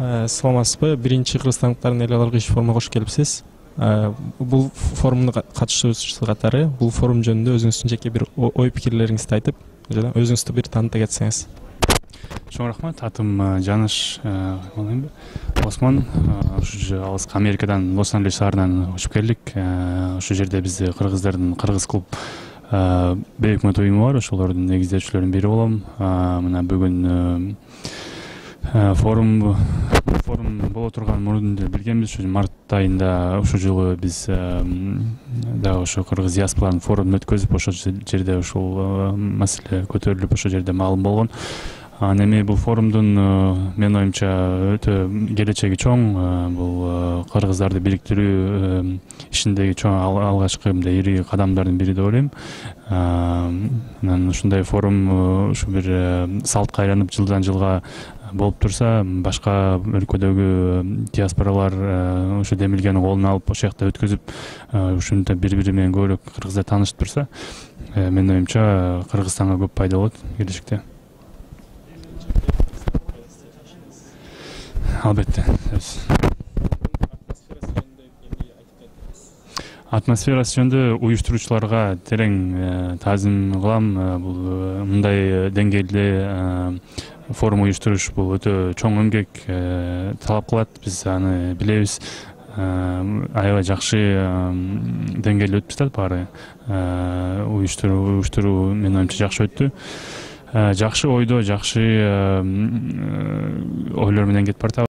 Саламатсызбы? Биринчи Кыргызстандыктардын эл аралык иш форумуна кош келипсиз. Бул форумдун катышуучусу катары бул форум жөнүндө өзүңүздүн жеке бир ой пикирлериңизди айтып, жана өзүңүздү бир тааныта кетсеңиз. Чоң рахмат. Атым Жаныш Осман. Ушу алыскы Америкадан, Лос-Анджелес шаарынан учуп келдик. Ошол жерде бизде кыргыздардын кыргыз клуб бей өкмөт уюму бар. Ошолордун негиздөөчүлөрүнүн бири болом. Мына бүгүн форум боло турган мурун билгенбиз. Ушу март айында ушул жылы биз да ошо кыргыз диаспоранын форумун өткөзүп, ошол жерде ушул маселе көтөрүлүп, ошол жерде маалым болгон. Эми бул форумдун менин оюмча өтө келечеги чоң. Бул кыргыздарды бириктирүү ишиндеги чоң алгачкы ири кадамдардын бири деп ойлойм. Анан ушундай форум ушу бир салтка айланып жылдан жылга болуп турса, башка өлкөдөгү диаспоралар ушу демилгени колуна алып ошол жакта өткөзүп, ушинтип бири менен көбүрөөк кыргыздар таанышып турса, менин оюмча Кыргызстанга көп пайда болот келечекте. Албетте. Атмосферасы жөнүндө уюштуруучуларга терең таазим кылам. Бул мындай деңгээлде форум уюштуруш бул өтө чоң эмгек талап кылат. Биз аны билебиз. Аябай жакшы деңгээлде өтүп жатат баары. Уюштуруу менин оюмча жакшы өттү. Жакшы ойдо, жакшы ойлор менен кетип баратабыз.